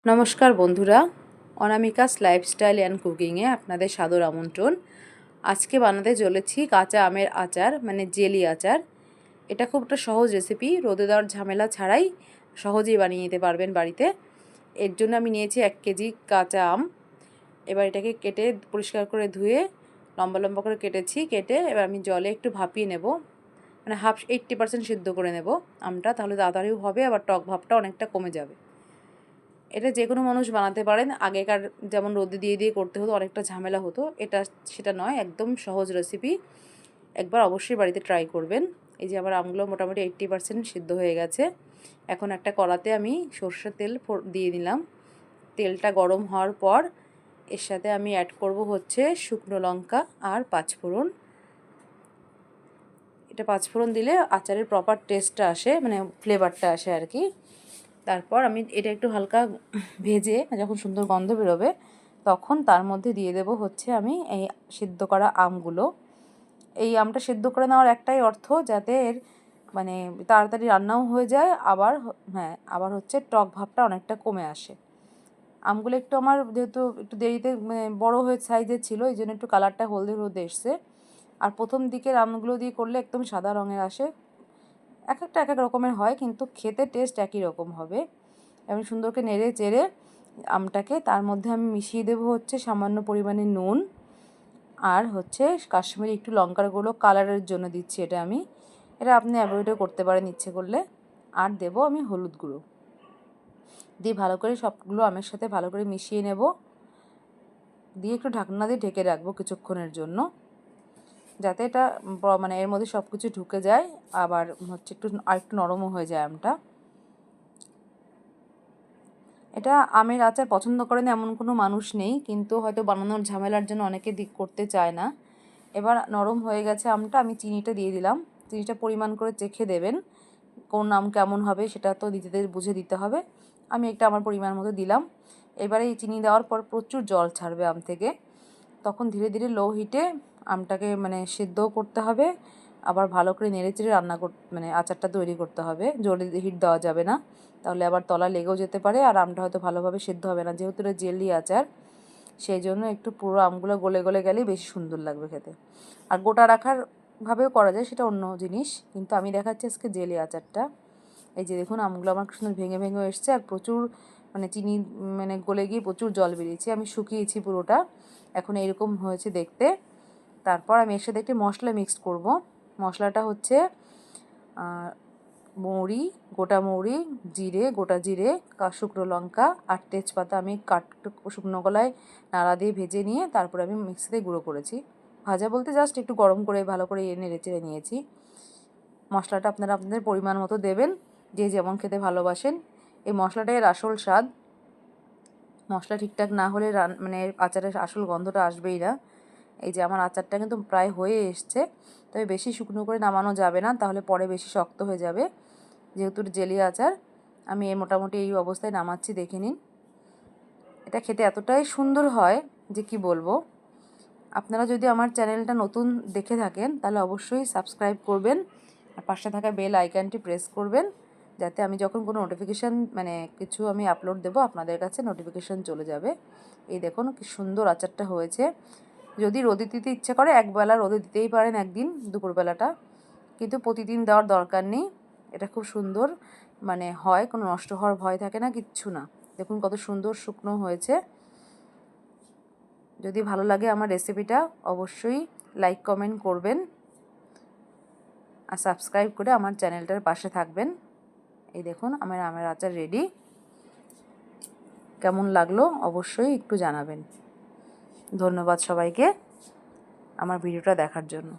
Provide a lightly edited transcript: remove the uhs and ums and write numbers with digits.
নমস্কার বন্ধুরা, Anamika's lifestyle and কুকিংয়ে আপনাদের সাদর আমন্ত্রণ। আজকে বানাতে চলেছি কাঁচা আমের আচার, মানে জেলি আচার। এটা খুব একটা সহজ রেসিপি, রোদে দেওয়ার ঝামেলা ছাড়াই সহজেই বানিয়ে নিতে পারবেন বাড়িতে। এর জন্য আমি নিয়েছি 1 কেজি কাঁচা আম। এবার এটাকে কেটে পরিষ্কার করে ধুয়ে লম্বা লম্বা করে কেটে এবার আমি জলে একটু ভাপিয়ে নেব, মানে 80% সিদ্ধ করে নেব আমটা, তাহলে তাড়াতাড়িও হবে, আবার টক ভাবটা অনেকটা কমে যাবে। এটা যে কোনো মানুষ বানাতে পারেন। আগেকার যেমন রোদে দিয়ে করতে হতো, অনেকটা ঝামেলা হতো, এটা সেটা নয়, একদম সহজ রেসিপি। একবার অবশ্যই বাড়িতে ট্রাই করবেন। এই যে আমার আমগুলো মোটামুটি 80% সিদ্ধ হয়ে গেছে। এখন একটা কড়াতে আমি সর্ষের তেল দিয়ে দিলাম। তেলটা গরম হওয়ার পর এর সাথে আমি অ্যাড করব হচ্ছে শুকনো লঙ্কা আর পাঁচফোড়ন। এটা পাঁচফোড়ন দিলে আচারের প্রপার টেস্টটা আসে, মানে ফ্লেভারটা আসে আর কি। তারপর আমি এটা একটু হালকা ভেজে যখন সুন্দর গন্ধ বেরোবে, তখন তার মধ্যে দিয়ে দেব হচ্ছে আমি এই সিদ্ধ করা আমগুলো। এই আমটা সিদ্ধ করে নেওয়ার একটাই অর্থ, যাতে এর মানে তাড়াতাড়ি রান্নাও হয়ে যায়, আবার হচ্ছে টক ভাবটা অনেকটা কমে আসে। আমগুলো একটু আমার যেহেতু একটু দেরিতে মানে বড়ো হয়ে সাইজের ছিল, এই জন্য একটু কালারটা হলদে হলদে এসছে। আর প্রথম দিকের আমগুলো দিয়ে করলে একদম সাদা রঙের আসে। এক একটা এক এক রকমের হয়, কিন্তু খেতে টেস্ট একই রকম হবে। এবং সুন্দরকে নেড়ে চেড়ে আমটাকে তার মধ্যে আমি মিশিয়ে দেবো হচ্ছে সামান্য পরিমাণে নুন, আর হচ্ছে কাশ্মীরি একটু লঙ্কার গুঁড়ো, কালারের জন্য দিচ্ছি এটা আপনি অ্যাভয়েডও করতে পারেন ইচ্ছে করলে। আর দেবো আমি হলুদ গুঁড়ো দিয়ে ভালো করে সবগুলো আমের সাথে ভালো করে মিশিয়ে নেব, দিয়ে একটু ঢাকনা দিয়ে ঢেকে রাখবো কিছুক্ষণের জন্য, যাতে এটা মানে এর মধ্যে সব কিছু ঢুকে যায়, আবার হচ্ছে আরেকটু নরমও হয়ে যায় আমটা। এটা আমের আচার পছন্দ করেন এমন কোনো মানুষ নেই, কিন্তু হয়তো বানানোর ঝামেলার জন্য অনেকে করতে চায় না। এবার নরম হয়ে গেছে আমটা, আমি চিনিটা দিয়ে দিলাম। চিনিটা পরিমাণ করে চেখে দেবেন, কোন আম কেমন হবে সেটা তো বুঝে দিতে হবে। আমি একটা আমার পরিমাণ মতো দিলাম। এবারে এই চিনি দেওয়ার পর প্রচুর জল ছাড়বে আম থেকে, তখন ধীরে ধীরে লো হিটে আমটাকে মানে সেদ্ধও করতে হবে, আবার ভালো করে নেড়েচেড়ে মানে আচারটা তৈরি করতে হবে। জোরে হিট দেওয়া যাবে না, তাহলে আবার তলা লেগেও যেতে পারে, আর আমটা হয়তো ভালোভাবে সেদ্ধ হবে না, যেহেতু এটা জেলি আচার। সেই জন্য একটু পুরো আমগুলো গলে গলে গেলেই বেশি সুন্দর লাগবে খেতে। আর গোটা রাখার ভাবেও করা যায়, সেটা অন্য জিনিস, কিন্তু আমি দেখাচ্ছি আজকে জেলি আচারটা। এই যে দেখুন, আমগুলো আমার সুন্দর ভেঙে ভেঙে এসছে, আর প্রচুর মানে চিনি মানে গলে গিয়ে প্রচুর জল বেরিয়েছে। আমি শুকিয়েছি পুরোটা, এখন এইরকম হয়েছে দেখতে। তারপর আমি এর সাথে একটি মশলা মিক্স করব। মশলাটা হচ্ছে মৌরি, গোটা মৌরি, গোটা জিরে, শুকনো লঙ্কা আর তেজপাতা আমি শুকনো গলায় নাড়া দিয়ে ভেজে নিয়ে তারপর আমি মিক্সিতে গুঁড়ো করেছি। ভাজা বলতে জাস্ট একটু গরম করে ভালো করে নেড়ে চেড়ে নিয়েছি। মশলাটা আপনারা আপনাদের পরিমাণ মতো দেবেন, যে যেমন খেতে ভালোবাসেন। এই মশলাটাই এর আসল স্বাদ। মশলা ঠিকঠাক না হলে মানে আচারের আসল গন্ধটা আসবেই না। এই যে আমার আচারটা কিন্তু প্রায় হয়ে এসছে, তবে বেশি শুকনো করে নামানো যাবে না, তাহলে পরে বেশি শক্ত হয়ে যাবে, যেহেতু জেলি আচার। আমি মোটামুটি এই অবস্থায় নামাচ্ছি, দেখে নিন। এটা খেতে এতটাই সুন্দর হয় যে কি বলবো। আপনারা যদি আমার চ্যানেলটা নতুন দেখে থাকেন, তাহলে অবশ্যই সাবস্ক্রাইব করবেন, আর পাশে থাকা বেল আইকনটি প্রেস করবেন, যাতে আমি যখন কোনো নোটিফিকেশান মানে কিছু আমি আপলোড দেবো, আপনাদের কাছে নোটিফিকেশান চলে যাবে। এই দেখুন কি সুন্দর আচারটা হয়েছে। যদি রোদে দিতে ইচ্ছা করে একবেলা রোদে দিতেই পারেন, একদিন দুপুরবেলাটা, কিন্তু প্রতিদিন দেওয়ার দরকার নেই। এটা খুব সুন্দর মানে হয়, কোনো নষ্ট হওয়ার ভয় থাকে না, কিচ্ছু না। দেখুন কত সুন্দর শুকনো হয়েছে। যদি ভালো লাগে আমার রেসিপিটা, অবশ্যই লাইক কমেন্ট করবেন, আর সাবস্ক্রাইব করে আমার চ্যানেলটার পাশে থাকবেন। এই দেখুন আমার আমের আচার রেডি। কেমন লাগলো অবশ্যই একটু জানাবেন। ধন্যবাদ সবাইকে আমার ভিডিওটা দেখার জন্য।